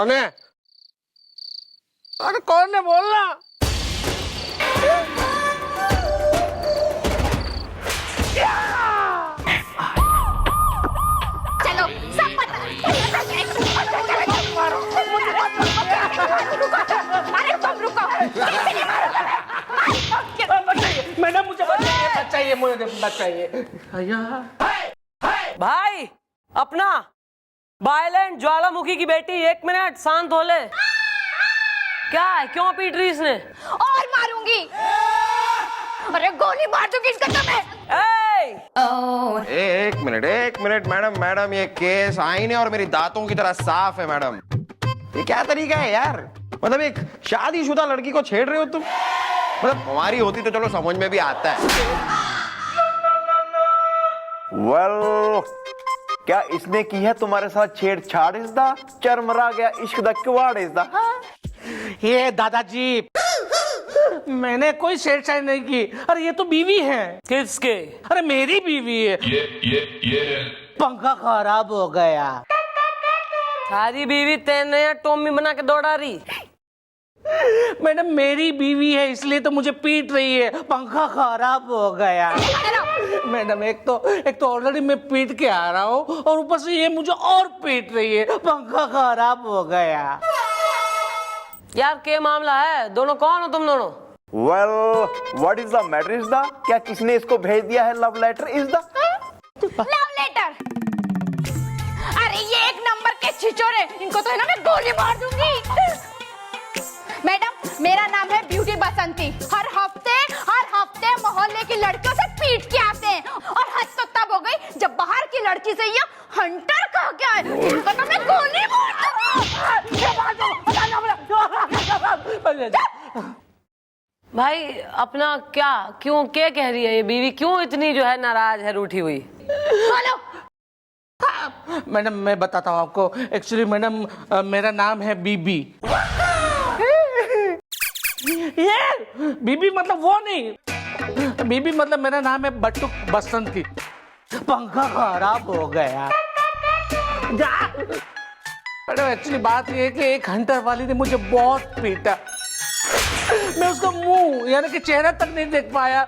कौन है? अरे कौन है बोलना। चलो सब पता। अरे तुम रुको। मैडम मुझे बचाइए, मुझे बचाइए। भाई अपना वायलेंट ज्वालामुखी की बेटी 1 मिनट शांत हो ले। क्या है, क्यों पीट रही इसने? और मारूंगी। अरे गोली मार दूंगी इसका तुम्हें। एक मिनट मैडम ये केस आईने और मेरी दांतों की तरह साफ है मैडम। ये क्या तरीका है यार? मतलब एक शादीशुदा लड़की को छेड़ रहे हो तुम? मतलब हमारी होती तो चलो समझ में भी आता है। क्या इसने की है तुम्हारे साथ छेड़छाड़? इस दा चरमरा गया इश्क दा किवाड़ इस दा। ये दादाजी, मैंने कोई छेड़छाड़ नहीं की। अरे ये तो बीवी है। किसके? अरे मेरी बीवी है। ये पंखा खराब हो गया। सारी बीवी तेने या टोमी बना के दौड़ा रही? मैडम मेरी बीवी है इसलिए तो मुझे पीट रही है। पंखा खराब हो गया। मैडम एक तो ऑलरेडी मैं पीट के आ रहा हूँ और ऊपर से ये मुझे और पीट रही है। पंखा खराब हो गया। यार क्या मामला है? दोनों कौन हो तुम दोनों? What is the matter is the? क्या किसने इसको भेज दिया है love letter is the? Love letter? अरे ये 1 नंबर के छिचोरे, इनको तो है ना मैं गोली मार दूंगी। मैडम मेरा नाम है ब्यूटी बसंती। हर हफ्ते मोहल्ले की लड़कियों से पीट के आते हैं और हद तो तब हो गई जब बाहर की लड़की से ये हंटर कह के आए। इनको तो मैं गोली मार दूंगी। भाई अपना क्यों क्या कह रही है ये बीवी? क्यों इतनी जो है नाराज है, रूठी हुई? बोलो। मैडम मैं बताता हूँ आपको। एक्चुअली मैडम मेरा नाम है बीबी। ये बीबी मतलब वो नहीं, बीबी मतलब मेरा नाम है बट्टू बसंती। पंखा खराब हो गया। मैडम एक्चुअली बात ये है कि एक हंटर वाली ने मुझे बहुत पीटा। मैं उसका मुंह यानी कि चेहरा तक नहीं देख पाया।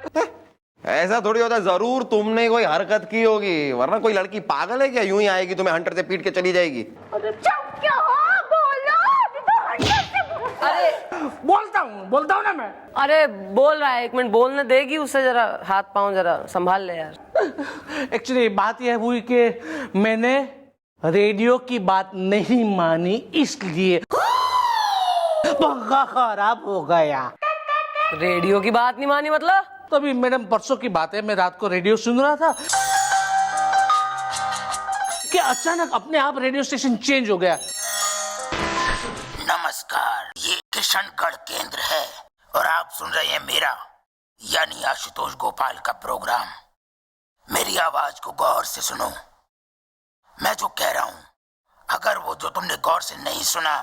ऐसा थोड़ी होता, जरूर तुमने कोई हरकत की होगी, वरना कोई लड़की पागल है क्या यूं ही आएगी तुम्हें हंटर से पीट के चली जाएगी? चुप क्यों हो? बोलो। अरे बोलता हूँ ना मैं। अरे बोल रहा है, 1 मिनट बोलने देगी उसे? जरा हाथ पांव जरा संभाल ले यार। एक्चुअली बात यह हुई कि मैंने रेडियो की बात नहीं मानी इसलिए पंखा खराब हो गया। रेडियो की बात नहीं मानी मतलब? तभी मैडम परसों की बात है, मैं रात को रेडियो सुन रहा था कि अचानक अपने आप रेडियो स्टेशन चेंज हो गया। नमस्कार, ये किशनगढ़ केंद्र है और आप सुन रहे हैं मेरा यानी आशुतोष गोपाल का प्रोग्राम। मेरी आवाज को गौर से सुनो। मैं जो कह रहा हूँ, अगर वो जो तुमने गौर से नहीं सुना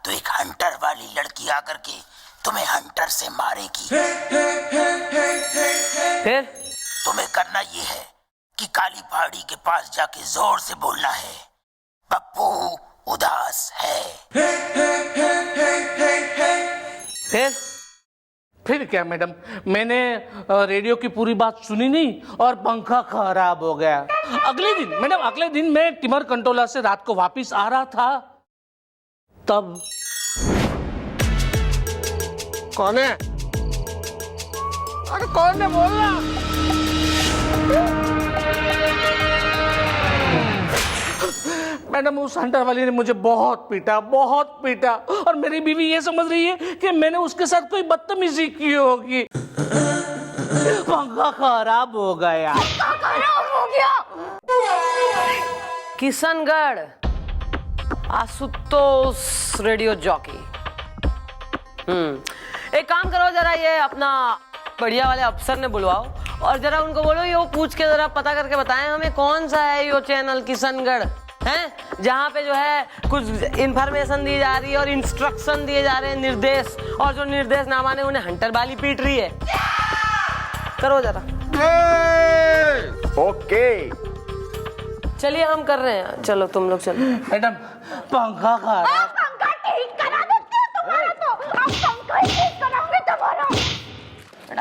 तो एक हंटर वाली लड़की आकर के तुम्हें हंटर से मारेगी। फिर तुम्हें करना ये है कि काली पहाड़ी के पास जाके जोर से बोलना है, पप्पू उदास है। फिर क्या मैडम, मैंने रेडियो की पूरी बात सुनी नहीं और पंखा खराब हो गया। अगले दिन मैं टिमर कंटोला से रात को वापस आ रहा था, तब कौन है? अरे कौन है बोलना। मैडम उस हंटर वाली ने मुझे बहुत पीटा और मेरी बीवी ये समझ रही है कि मैंने उसके साथ कोई बदतमीजी की होगी। पंखा खराब हो गया। Kishangarh Ashutosh radio jockey. एक काम करो, जरा ये अपना बढ़िया वाले अफसर ने बुलवाओ और जरा उनको बोलो ये वो पूछ के जरा पता करके बताएं हमें कौन सा है ये चैनल किशनगढ़ है, जहाँ पे जो है कुछ इंफॉर्मेशन दी जा रही है और इंस्ट्रक्शन दिए जा रहे हैं, निर्देश, और जो निर्देश ना माने उन्हें हंटर वाली पीट रही है। करो जरा। ओके चलिए हम कर रहे हैं, चलो तुम लोग चलो। मैडम पंखा खराब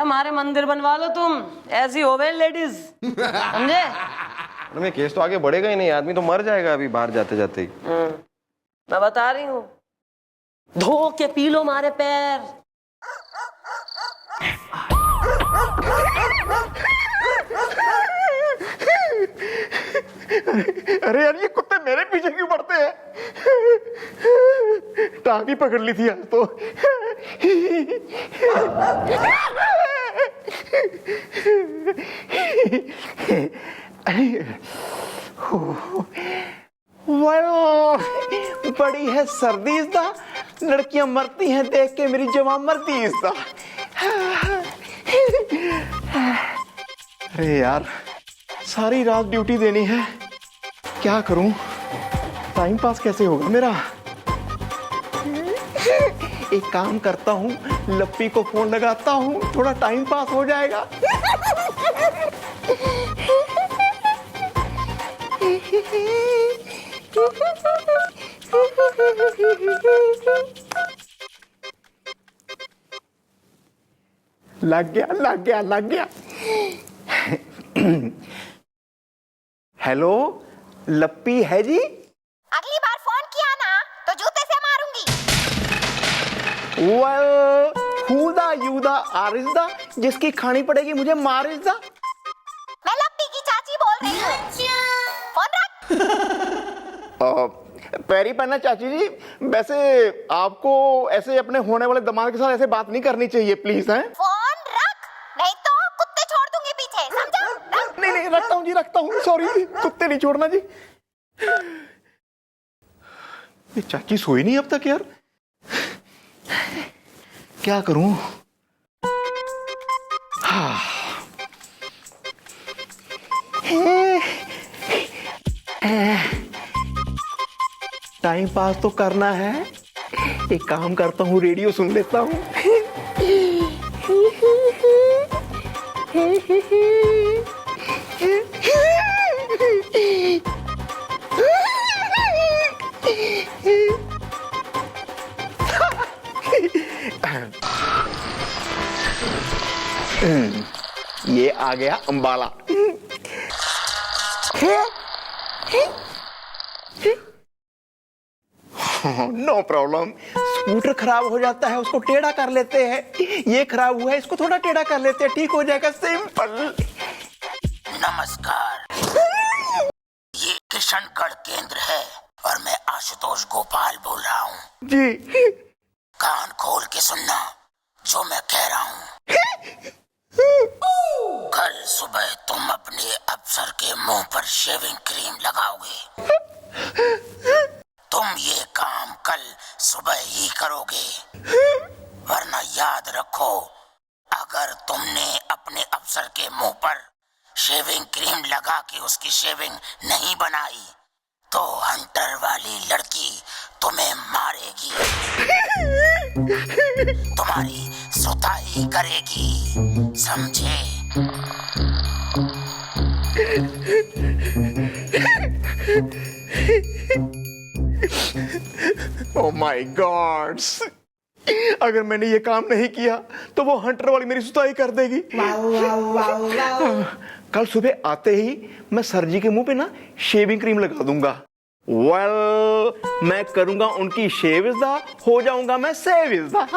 हमारे मंदिर बनवा लो तुम, ऐसी हो गई लेडीज, समझे? मैडम ये केस तो आगे बढ़ेगा ही नहीं, आदमी तो मर जाएगा अभी बाहर जाते जाते ही। मैं बता रही हूँ, धो के पी लो मारे पैर। अरे यार ये कुत्ते मेरे पीछे क्यों पड़ते हैं? टांग ही पकड़ ली थी आज तो। बड़ी है सर्दी इसदा, लड़कियां मरती हैं देख के मेरी जवान मरती इसदा। अरे यार सारी रात ड्यूटी देनी है, क्या करूं? टाइम पास कैसे होगा मेरा? एक काम करता हूं, लप्पी को फोन लगाता हूं, थोड़ा टाइम पास हो जाएगा। लग गया लग गया लग गया। हेलो लप्पी है जी? अगली बार फोन किया ना तो जूते से मारूंगी। वेल हुदा युदा आरिज़दा, जिसकी खानी पड़ेगी मुझे मारिज़दा। मैं लप्पी की चाची बोल रही हूँ। फोन रख। पैरी पन्ना चाची जी, वैसे आपको ऐसे अपने होने वाले दामाद के साथ ऐसे बात नहीं करनी चाहिए प्लीज। हैं फोन रख, नहीं तो कुत्ते छोड़ दूंगी पीछे, समझा? रख। नहीं नहीं रखता हूँ जी, रखता हूँ, सॉरी, कुत्ते नहीं छोड़ना जी। ये चाची सोई नहीं अब तक यार, क्या करूं? टाइम पास तो करना है, एक काम करता हूँ, रेडियो सुन लेता हूँ। ये आ गया अंबाला। नो प्रॉब्लम, स्कूटर खराब हो जाता है उसको टेढ़ा कर लेते हैं, ये खराब हुआ है इसको थोड़ा टेढ़ा कर लेते हैं, ठीक हो जाएगा, सिंपल। नमस्कार, ये किशनगढ़ केंद्र है और मैं आशुतोष गोपाल बोल रहा हूँ। जी कान खोल के सुनना जो मैं कह रहा हूँ। कल सुबह तुम अपने अफसर के मुंह पर शेविंग क्रीम लगाओगे। तुम ये काम कल सुबह ही करोगे, वरना याद रखो, अगर तुमने अपने अफसर के मुंह पर शेविंग क्रीम लगा के उसकी शेविंग नहीं बनाई तो हंटर वाली लड़की तुम्हें मारेगी, तुम्हारी सुताई करेगी, समझे? ओह माय गॉड्स, अगर मैंने ये काम नहीं किया तो वो हंटर वाली मेरी सुताई कर देगी। कल सुबह आते ही मैं सर जी के मुंह पे ना शेविंग क्रीम लगा दूंगा। मैं करूंगा उनकी शेविज़दा, हो जाऊंगा मैं सेविज़दा।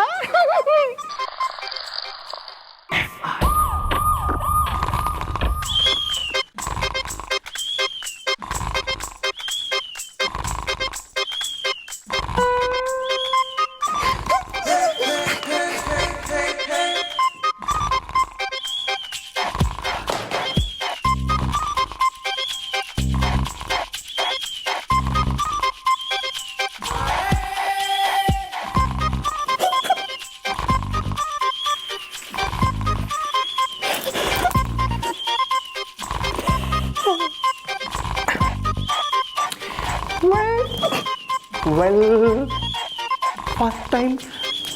First time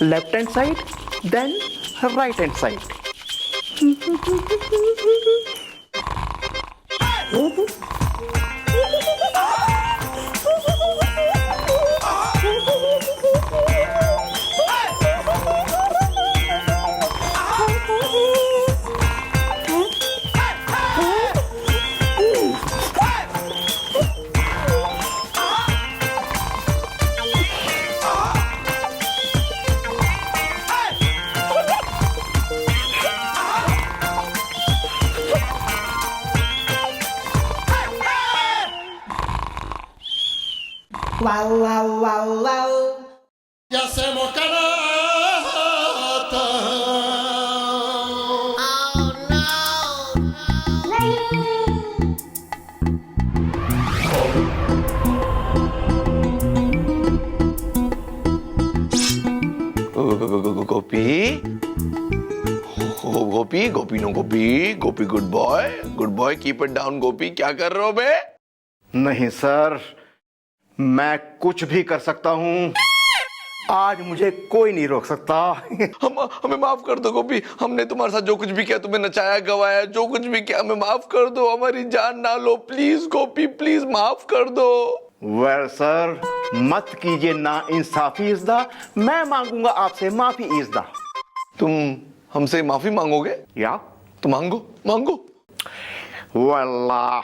left hand side, then right hand side. Gopi Gopi Gopi no Gopi Gopi good boy keep it down Gopi क्या कर रहे हो बे? नहीं सर, मैं कुछ भी कर सकता हूँ, आज मुझे कोई नहीं रोक सकता। हमें माफ कर दो गोपी, हमने तुम्हारे साथ जो कुछ भी किया, तुम्हें नचाया गवाया, जो कुछ भी किया, हमें माफ कर दो, हमारी जान ना लो प्लीज गोपी, प्लीज माफ कर दो। वेल सर, मत कीजिए ना इंसाफी इज़्दा, मैं मांगूंगा आपसे माफी इज़्दा। तुम हमसे माफी मांगोगे? या तो मांगो मांगो। वल्लाह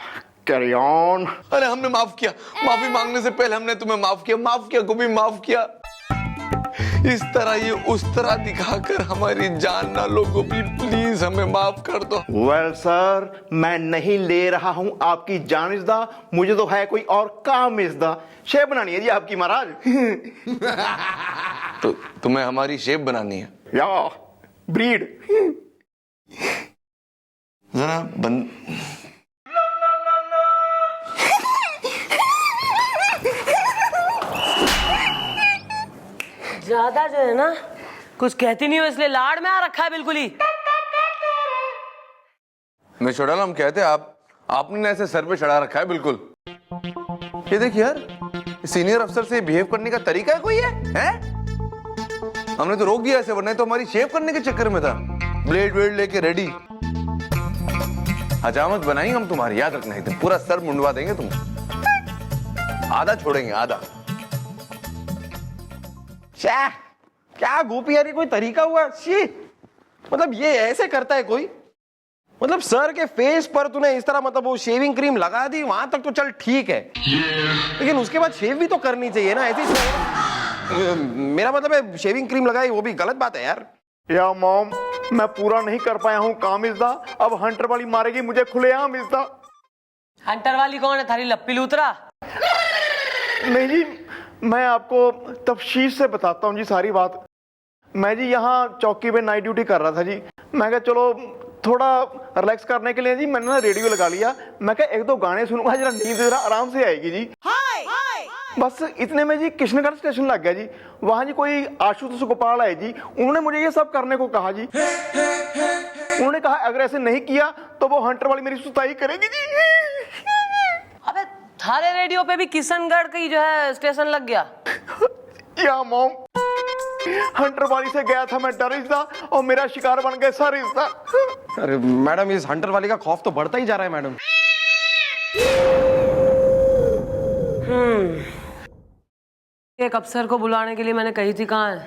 कैरी ऑन। अरे हमने माफ किया, माफी मांगने से पहले हमने तुम्हें माफ किया गोपी, माफ किया। इस तरह ये उस तरह दिखाकर हमारी जान ना लो गोपी, प्लीज हमें माफ कर दो। वेल सर, मैं नहीं ले रहा हूं आपकी जान इज़्दा, मुझे तो है कोई और काम इज़्दा। शेप बनानी है जी आपकी महाराज। तो तुम्हें हमारी शेप बनानी है? या ब्रीड जरा बंद। ज्यादा जो है ना कुछ कहती नहीं हो, इसलिए लाड़ में आ रखा है बिल्कुल ही। मैं छोड़ाला, हम कहते आपने ना ऐसे सर पे चढ़ा रखा है बिल्कुल। ये देखिए यार, सीनियर अफसर से बिहेव करने का तरीका है कोई है? हमने तो रोक दिया ऐसे, वरना तो हमारी शेव करने के चक्कर में था, ब्लेड वेड लेके रेडी। हजामत बनाएंगे हम तुम्हारी, याद रखना है, पूरा सर मुंडवा देंगे तुम, आधा छोड़ेंगे आधा। क्या गोपी यार, ये कोई तरीका हुआ? शी, मतलब ये ऐसे करता है कोई? मतलब सर के फेस पर तूने इस तरह मतलब वो शेविंग क्रीम लगा दी, वहां तक तो चल ठीक है, लेकिन उसके बाद शेव भी तो करनी चाहिए ना। ऐसी मेरा मतलब है शेविंग क्रीम लगाई वो भी गलत बात है यार। या मॉम, मैं पूरा नहीं कर पाया हूँ काम इज़्दा, अब हंटर वाली मारेगी मुझे खुलेआम इज़्दा। हंटर वाली कौन है? थारी लप्पी लूतरा? नहीं जी, मैं आपको तफसील से बताता हूँ जी सारी बात। मैं जी यहाँ चौकी पे नाइट ड्यूटी कर रहा था जी, मैं कहा चलो थोड़ा रिलैक्स करने के लिए जी मैंने ना रेडियो लगा लिया, मैं कहा एक दो गाने सुनूंगा, जरा नींद जरा आराम से आएगी जी। बस इतने में जी किशनगढ़ स्टेशन लग गया जी, वहां जी कोई आशुतोष गोपाल आए जी, उन्होंने मुझे ये सब करने को कहा जी। उन्होंने कहा अगर ऐसे नहीं किया तो वो हंटर वाली मेरी सुताई करेगी जी। अबे थारे रेडियो पे भी किशनगढ़ की जो है स्टेशन लग गया? या मॉम, हंटर वाली से गया था मैं डर इज़्दा, और मेरा शिकार बन गया सर इज़्दा। अरे मैडम, इस हंटर वाली का खौफ तो बढ़ता ही जा रहा है मैडम। एक अफसर को बुलाने के लिए मैंने कही थी, कहाँ है?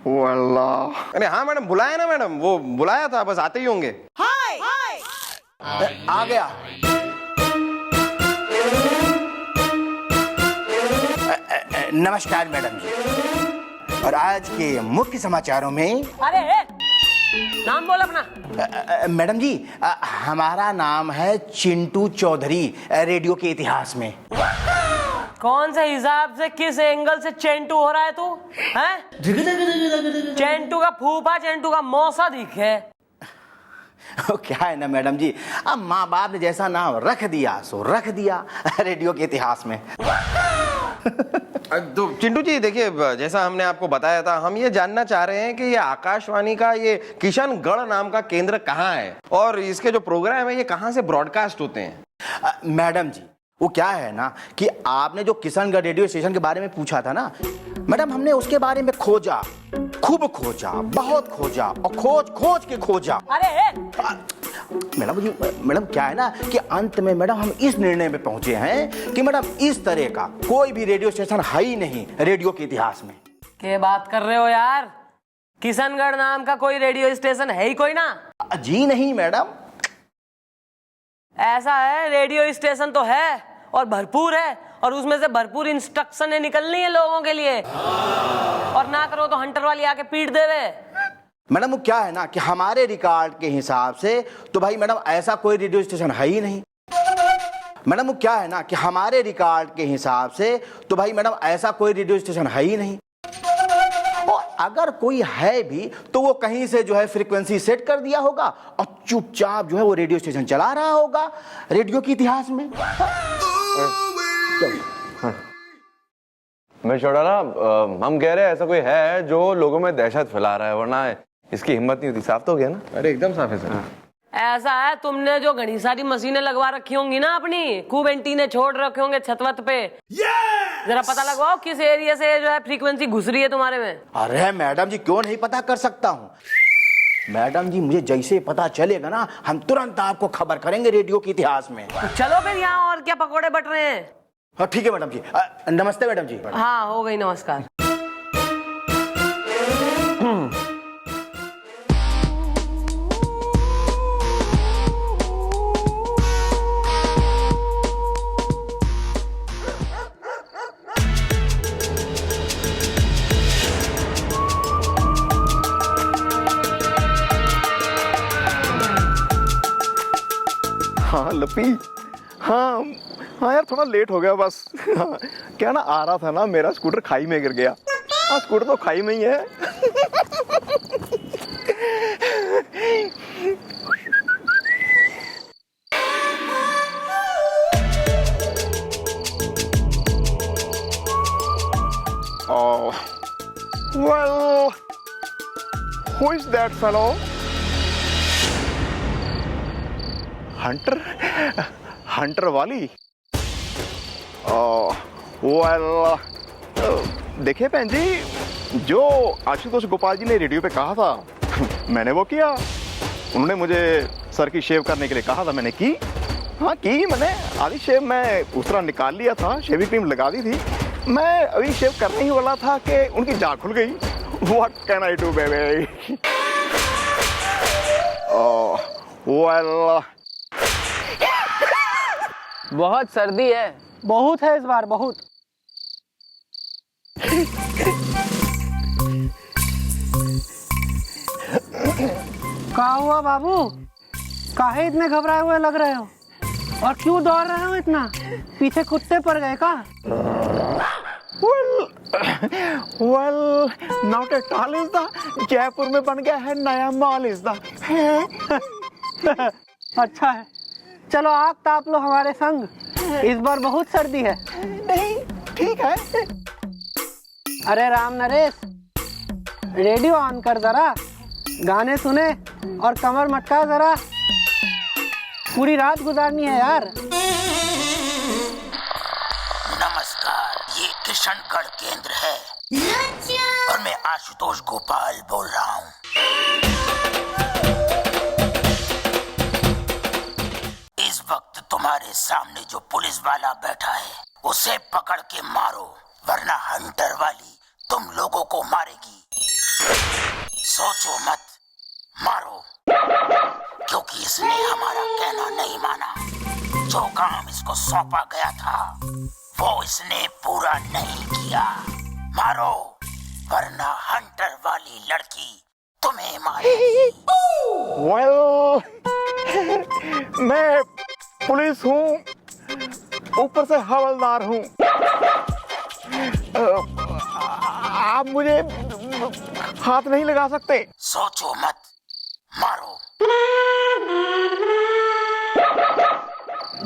वल्लाह। अरे हाँ मैडम, बुलाया ना मैडम, वो बुलाया था, बस आते ही होंगे। आ गया। नमस्कार मैडम जी, और आज के मुख्य समाचारों में। अरे नाम बोल अपना। मैडम जी, हमारा नाम है चिंटू चौधरी, रेडियो के इतिहास में। कौन से हिसाब से, किस एंगल से चेंटू हो रहा है तू? हैं? चेंटू का फूफा, चेंटू का मौसा दिखे। क्या है ना मैडम जी, अब माँ बाप ने जैसा नाम रख दिया सो रख दिया रेडियो के इतिहास में। तो चिंटू जी देखिए, जैसा हमने आपको बताया था, हम ये जानना चाह रहे हैं कि ये आकाशवाणी का ये किशनगढ़ नाम का केंद्र कहाँ है, और इसके जो प्रोग्राम है ये कहाँ से ब्रॉडकास्ट होते हैं। मैडम जी, वो क्या है ना कि आपने जो किशनगढ़ रेडियो स्टेशन के बारे में पूछा था ना मैडम, हमने उसके बारे में खोजा, खूब खोजा, बहुत खोजा, और खोज खोज के खोजा। अरे मैडम जी, मैडम क्या है ना कि अंत में मैडम हम इस निर्णय में पहुंचे हैं कि मैडम इस तरह का कोई भी रेडियो स्टेशन है ही नहीं रेडियो के इतिहास में। क्या बात कर रहे हो यार? किशनगढ़ नाम का कोई रेडियो स्टेशन है ही कोई ना? जी नहीं मैडम। ऐसा है, रेडियो स्टेशन तो है और भरपूर है, और उसमें से भरपूर इंस्ट्रक्शनें निकलनी है लोगों के लिए, और ना करो तो हंटर वाली आके पीट देवे। मैडम वो क्या है ना कि हमारे रिकॉर्ड के हिसाब से तो भाई मैडम ऐसा कोई रेडियो स्टेशन है ही नहीं। मैडम वो क्या है ना कि हमारे रिकॉर्ड के हिसाब से तो भाई मैडम ऐसा कोई रेडियो स्टेशन है ही नहीं, और अगर कोई है भी तो वो कहीं से जो है फ्रीक्वेंसी सेट कर दिया होगा और चुपचाप जो है वो रेडियो स्टेशन चला रहा होगा रेडियो के इतिहास में। मैं छोड़ा ना, हम कह रहे हैं ऐसा कोई है जो लोगों में दहशत फैला रहा है, वरना इसकी हिम्मत नहीं होती। साफ तो हो गया ना? अरे एकदम साफ है सर। ऐसा है, तुमने जो घनी सारी मशीनें लगवा रखी होंगी ना, अपनी खूब एंटीने छोड़ रखे होंगे छत वत पे, जरा पता लगवाओ किस एरिया से जो है फ्रीक्वेंसी घुस रही है तुम्हारे में। अरे मैडम जी क्यों नहीं पता कर सकता हूँ मैडम जी, मुझे जैसे पता चलेगा ना हम तुरंत आपको खबर करेंगे रेडियो के इतिहास में। चलो फिर यहाँ और क्या पकोड़े बट रहे हैं। हाँ ठीक है मैडम जी। नमस्ते मैडम जी। हाँ हो गई, नमस्कार। हाँ लपी, हाँ हाँ यार थोड़ा लेट हो गया बस। हाँ, क्या ना आ रहा था ना, मेरा स्कूटर खाई में गिर गया। हाँ स्कूटर तो खाई में ही है। Oh, well, who is that fellow? Hunter, Hunter वाली। वेल देखिए बहन जी, जो आशुतोष गोपाल जी ने रेडियो पे कहा था मैंने वो किया। उन्होंने मुझे सर की शेव करने के लिए कहा था, मैंने की। हाँ की मैंने, आधी शेव मैं उस तरह निकाल लिया था, शेविंग क्रीम लगा दी थी। मैं अभी शेव करने ही वाला था कि उनकी जान खुल गई। What can I do baby? Well बहुत सर्दी है। बहुत है इस बार, बहुत। क्या हुआ बाबू, काहे इतने घबराए हुए लग रहे हो और क्यों दौड़ रहे हो इतना? पीछे कुत्ते पड़ गए का? well, not at all is the Jaipur में बन गया है नया मॉल इस दा। अच्छा है, चलो आग ताप लो हमारे संग, इस बार बहुत सर्दी है। नहीं ठीक है। अरे राम नरेश, रेडियो ऑन कर जरा, गाने सुने और कमर मटका जरा, पूरी रात गुजारनी है यार। नमस्कार, ये किशनगढ़ केंद्र है और मैं आशुतोष गोपाल बोल रहा हूँ। इस वक्त तुम्हारे सामने जो पुलिस वाला बैठा है उसे पकड़ के मारो, वरना हंटर वाली तुम लोगों को मारेगी। सोचो मत, मारो, क्योंकि इसने हमारा कहना नहीं माना। जो काम इसको सौंपा गया था वो इसने पूरा नहीं किया। मारो, वरना हंटर वाली लड़की तुम्हें मारेगी। well, मैं पुलिस हूँ, ऊपर से हवलदार हूँ। आप मुझे हाथ नहीं लगा सकते। सोचो मत, मारो।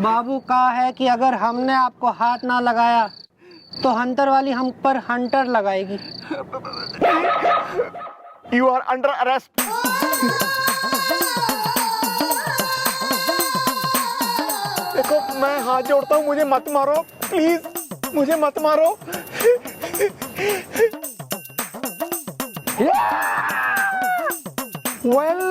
बाबू कहा है कि अगर हमने आपको हाथ ना लगाया तो हंटर वाली हम पर हंटर लगाएगी। You are under arrest. देखो मैं हाथ जोड़ता हूँ, मुझे मत मारो प्लीज, मुझे मत मारो। well,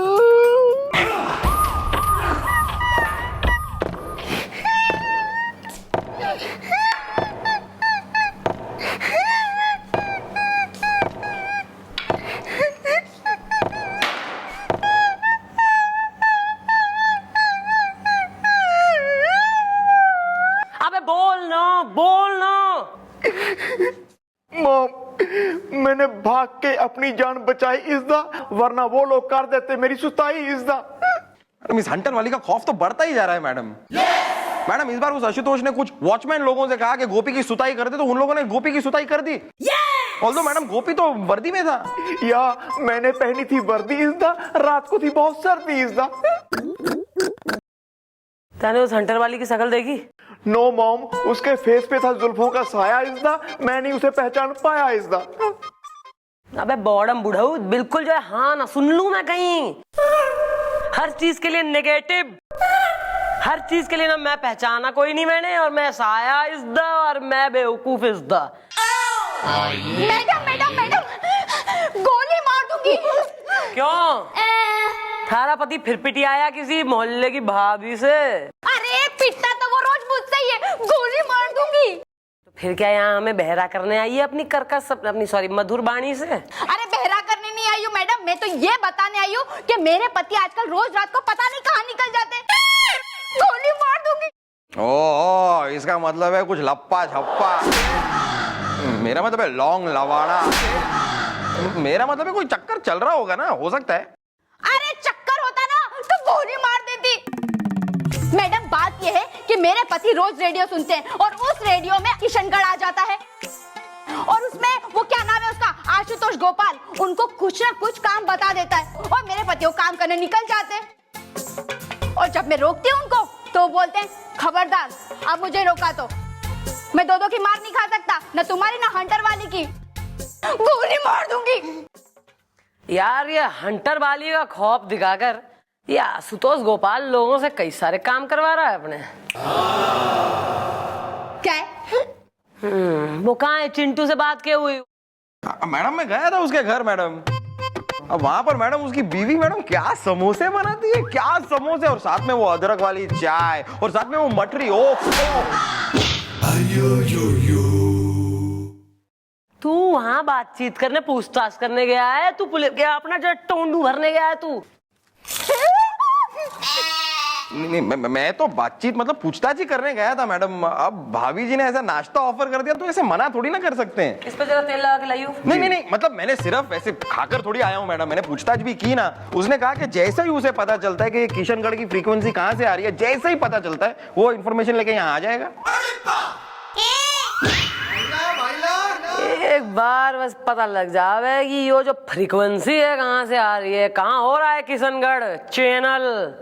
अबे बोल ना। मॉम, मैंने भाग के अपनी जान बचाई इज़्दा, वरना वो लोग कर देते मेरी सुताई इज़्दा। मिस हंटर वाली का खौफ तो बढ़ता ही जा रहा है मैडम। मैडम इस बार उस आशुतोष ने कुछ वॉचमैन लोगों से कहा कि गोपी की सुताई कर दे, तो उन लोगों ने गोपी की सुताई कर दी। ऑल्दो मैडम गोपी तो वर्दी में था। या मैंने पहनी थी वर्दी इज़दा, रात को थी बहुत सर्दी इज़दा। तूने उस हंटर वाली की शक्ल देखी? नो मॉम, उसके फेस पे था जुल्फों का साया इज़दा, मैंने उसे पहचान पाया इज़दा। अबे बॉडम बुढ़ऊ, बिल्कुल जो है हाँ ना सुन लूं मैं कहीं। हर चीज के लिए नेगेटिव, हर चीज के लिए ना मैं पहचाना कोई नहीं मैंने, और मैं साया इज़दा और मैं बेवकूफ इज़दा। मैडम मैडम मैडम गोली मार दूंगी। क्यों? थारा पति फिर पिटी आया किसी मोहल्ले की भाभी से? अरे पिटता तो वो रोज मुझसे ही है, गोली मार दूंगी। तो फिर क्या यहाँ हमें बहरा करने आई है अपनी कर्कश, अपनी सॉरी मधुर बाणी से? अरे बहरा करने नहीं आई हूँ मैडम, मैं तो ये बताने आई हूँ कि मेरे पति आजकल रोज रात को पता नहीं कहाँ निकल जाते हैं। गोली मार दूंगी। ओ, इसका मतलब है कुछ लप्पा छप्पा। मेरा मतलब है लॉन्ग लवाड़ा। मेरा मतलब है कोई चक्कर चल रहा होगा ना, हो सकता है। अरे चक्कर होता ना तो गोली मार देती। मैडम बात यह है कि मेरे पति रोज रेडियो सुनते हैं और उस रेडियो में किशनगढ़ आ जाता है, और उसमें वो क्या नाम है उसका, आशुतोष गोपाल, उनको कुछ ना कुछ काम बता देता है और मेरे पति वो काम करने निकल जाते हैं। और जब मैं रोकती हूँ उनको तो बोलते हैं खबरदार अब मुझे रोका तो मैं दो की मार नहीं खा सकता, न तुम्हारी ना हंटर वाली की। गोली मार दूंगी। यार ये हंटर वाली का खौफ दिखाकर ये आशुतोष गोपाल लोगों से कई सारे काम करवा रहा है अपने। क्या है? वो कहाँ है? चिंटू से बात किए हुई? मैडम मैं गया था उसके घर मैडम। अब वहां पर मैडम उसकी बीवी मैडम क्या समोसे बनाती है, क्या समोसे, और साथ में वो अदरक वाली चाय, और साथ में वो मटरी। ओ तू वहां बातचीत करने पूछताछ करने गया है? तू पुलिस गया अपना जो टोंडू भरने गया है तू? नहीं, मैं तो बातचीत मतलब पूछताछ ही करने गया था मैडम। अब भाभी जी ने ऐसा नाश्ता ऑफर कर दिया तो ऐसे मना थोड़ी ना कर सकते हैं। इस पे जरा तेल लगा के लाइयो। नहीं, मतलब मैंने सिर्फ ऐसे खाकर थोड़ी आया हूँ मैडम, मैंने पूछताछ भी की ना। उसने कहा कि जैसे ही उसे पता चलता है कि किशनगढ़ की फ्रीक्वेंसी कहाँ से आ रही है, जैसे ही पता चलता है वो इन्फॉर्मेशन लेके यहाँ आ जाएगा। एक बार बस पता लग जावे कि यो जो फ्रीक्वेंसी है कहाँ से आ रही है, कहाँ हो रहा है किशनगढ़ चैनल,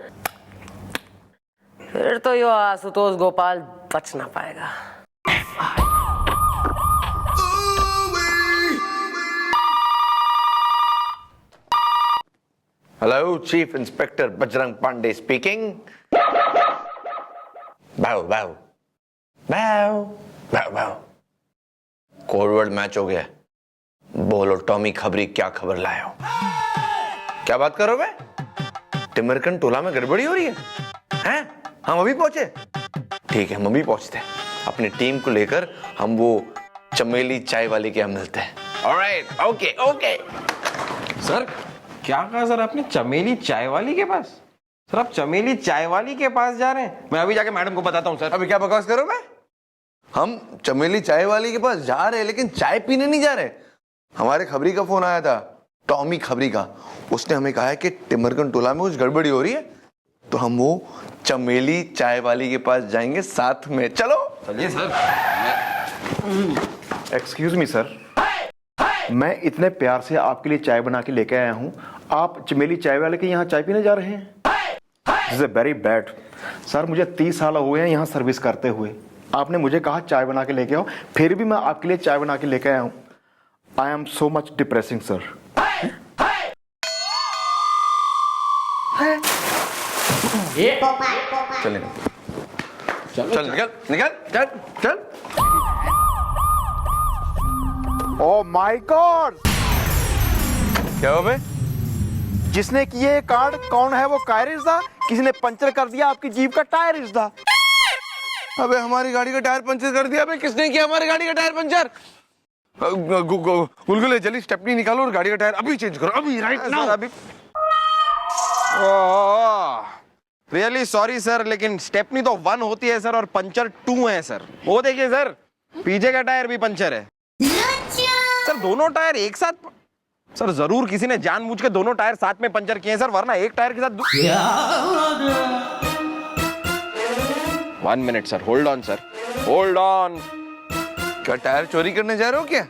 फिर तो यो आशुतोष गोपाल बच ना पाएगा। Hello, chief inspector Bajrang Pandey speaking. बाओ बाओ बाओ बाओ बाओ। कोडवर्ड मैच हो गया। बोलो टॉमी खबरी, क्या खबर लाए हो? क्या बात करो बे? टिमरकन टोला में गड़बड़ी हो रही है? हैं? हम अभी पहुंचे? ठीक है, हम अभी पहुंचते हैं। अपनी टीम को लेकर हम वो चमेली चाय वाली के यहाँ मिलते हैं। Alright, okay okay. सर क्या कहा सर आपने? चमेली चाय वाली के पास? सर आप चमेली चाय वाली के पास जा रहे हैं? मैं अभी जाके मैडम को बताता हूँ सर। अभी क्या बकवास करो मैं? हम चमेली चाय वाली के पास जा रहे हैं लेकिन चाय पीने नहीं जा रहे। हमारे खबरी का फोन आया था, टॉमी खबरी का। उसने हमें कहा है कि टिमरकन टोला में कुछ गड़बड़ी हो रही है, तो हम वो चमेली चाय वाली के पास जाएंगे साथ में। चलो चलिए सर। एक्सक्यूज मी सर, मैं इतने प्यार से आपके लिए चाय बना के लेके आया हूँ, आप चमेली चाय वाले के यहाँ चाय पीने जा रहे हैं? This is very bad sir. मुझे 30 साल हुए हैं यहाँ सर्विस करते हुए। आपने मुझे कहा चाय बना के लेके आओ, फिर भी मैं आपके लिए चाय बना के लेके आया हूँ। I am so much depressing sir. चल चल निकल निकल चल चल। ओ माय गॉड, क्या हो बे? जिसने किए ये कार्ड कौन है? वो कायरिस था, किसी ने पंचर कर दिया आपकी जीप का टायर इस था। अबे हमारी गाड़ी का टायर पंचर कर दिया। अबे किसने किया हमारी गाड़ी का टायर पंचर? गुलगुले जल्दी स्टेपनी निकालो और गाड़ी का टायर अभी चेंज करो, अभी राइट नाउ। अभी रियली सॉरी सर, लेकिन स्टेपनी तो 1 होती है सर और पंचर 2 है सर। वो देखिए सर, पीछे का टायर भी पंचर है सर, दोनों टायर एक साथ। सर जरूर किसी ने जानबूझ के दोनों टायर साथ में पंचर किए हैं सर, वरना एक टायर के साथ 1 minute sir, hold on sir, hold on. क्या टायर चोरी करने जा रहे हो क्या?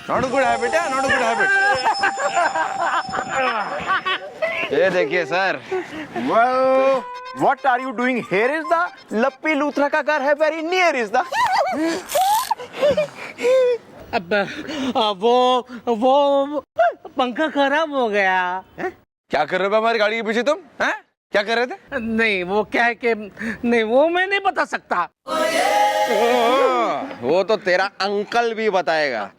नॉट गुड हैबिट है, नॉट गुड हैबिट। ये देखिए sir. Well, what are you doing here is the लप्पी Luthra का घर है very near is the अब वो पंखा खराब हो गया। क्या कर रहे हो हमारी गाड़ी के पीछे तुम? हैं? क्या कर रहे थे? नहीं वो क्या है कि नहीं वो मैं नहीं बता सकता। वो तो तेरा अंकल भी बताएगा।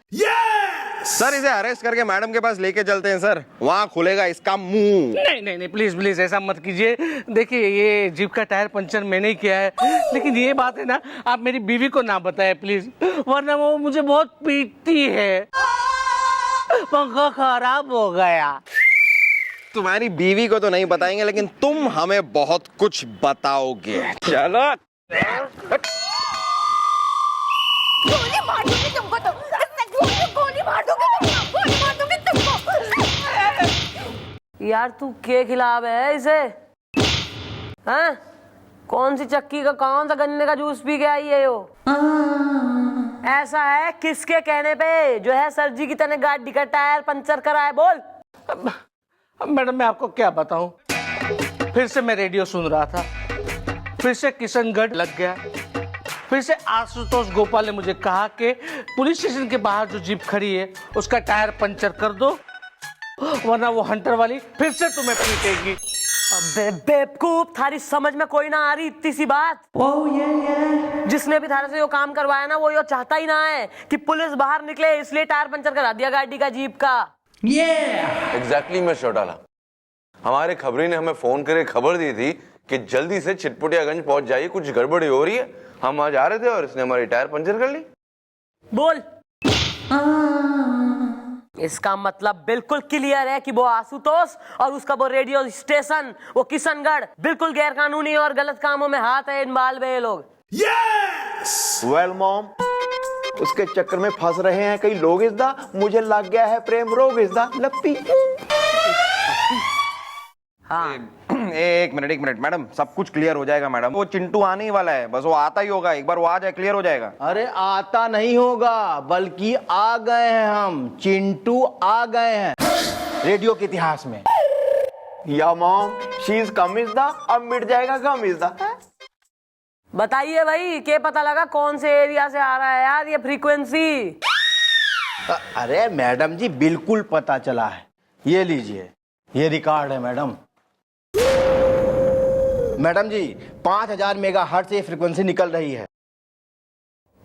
सर इसे अरेस्ट करके मैडम के पास लेके चलते हैं सर, वहाँ खुलेगा इसका मुंह। नहीं नहीं नहीं प्लीज प्लीज ऐसा मत कीजिए। देखिए ये जीप का टायर पंचर मैंने ही किया है, लेकिन ये बात है ना आप मेरी बीवी को ना बताएं प्लीज, वरना वो मुझे बहुत पीटती है। पंखा खराब हो गया। तुम्हारी बीवी को तो नहीं बताएंगे, लेकिन तुम हमें बहुत कुछ बताओगे। चलो गोली मार दूंगी तुमको तो, गोली मार दूंगी तुमको, गोली मार दूंगी तुमको। यार तू के खिलाफ है इसे? हैं? कौन सी चक्की का कौन सा गन्ने का जूस पी के आई है यो? ऐसा है किसके कहने पे जो है सर जी की तरह गाड़ी का टायर पंचर करा है? बोल। अब मैडम मैं आपको क्या बताऊं, फिर से मैं रेडियो सुन रहा था, फिर से किशनगढ़ लग गया, फिर से आशुतोष गोपाल ने मुझे कहा कि पुलिस स्टेशन के बाहर जो जीप खड़ी है उसका टायर पंचर कर दो, वरना वो हंटर वाली फिर से तुम्हें पीटेगी। अबे बेवकूफ, थारी समझ में कोई ना आ रही इतनी सी बात। जिसने भी थारे से यो काम करवाया ना वो यो चाहता ही ना है कि पुलिस बाहर निकले, इसलिए टायर पंचर करा दिया गाड़ी का, जीप का। एग्जैक्टली मैं शॉट डाला। हमारे खबरी ने हमें फोन करके खबर दी थी कि जल्दी से चिटपुटियागंज पहुंच जाइए, कुछ गड़बड़ी हो रही है। हम आज आ रहे थे और इसने हमारी टायर पंचर कर ली। बोल। इसका मतलब बिल्कुल क्लियर है कि वो आशुतोष और उसका वो रेडियो स्टेशन, वो किशनगढ़ बिल्कुल गैर कानूनी और गलत कामों में हाथ है इन्वॉल्व है ये लोग। well मॉम, उसके चक्कर में फंस रहे हैं कई लोग इस दा, मुझे लग गया है प्रेम रोग इस दा लप्पी। हाँ एक मिनट मैडम, सब कुछ क्लियर हो जाएगा मैडम। वो चिंटू आने ही वाला है, बस वो आता ही होगा, एक बार वो आ जाए क्लियर हो जाएगा। अरे आता नहीं होगा, बल्कि आ गए हैं हम, चिंटू आ गए हैं रेडियो के इतिहास में। या mom, she is come is the, अब मिट जाएगा गम इज दा। बताइए भाई, क्या पता लगा कौन से एरिया से आ रहा है यार ये फ्रीक्वेंसी? अरे मैडम जी बिल्कुल पता चला है, ये लीजिए, ये रिकॉर्ड है मैडम। मैडम जी 5000 मेगाहर्ट्ज से ये फ्रीक्वेंसी निकल रही है।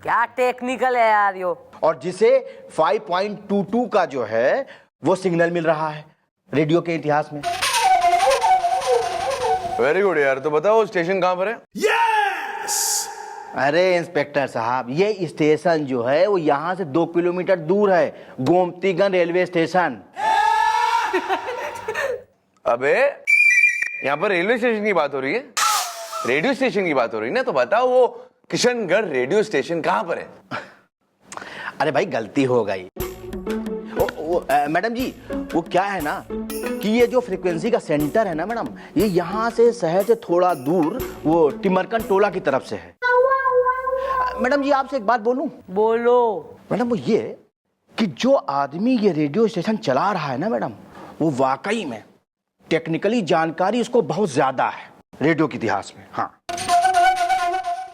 क्या टेक्निकल है यार यो। और जिसे 5.22 का जो है वो सिग्नल मिल रहा है रेडियो के इतिहास में। वेरी गुड यार। तो बताओ स्टेशन कहाँ पर है? अरे इंस्पेक्टर साहब, ये स्टेशन जो है वो यहाँ से 2 किलोमीटर दूर है, गोमतीगंज रेलवे स्टेशन। अबे यहाँ पर रेलवे स्टेशन की बात हो रही है, रेडियो स्टेशन की बात हो रही है ना? तो बताओ वो किशनगढ़ रेडियो स्टेशन कहाँ पर है? अरे भाई गलती हो गई। मैडम जी वो क्या है ना कि ये जो फ्रीक्वेंसी का सेंटर है ना मैडम, ये यहाँ से शहर से थोड़ा दूर वो टिमरकन टोला की तरफ से है। मैडम जी आपसे एक बात बोलूं? बोलो। मैडम वो ये कि जो आदमी ये रेडियो स्टेशन चला रहा है ना मैडम, वो वाकई में टेक्निकली जानकारी उसको बहुत ज्यादा है रेडियो के इतिहास में। हाँ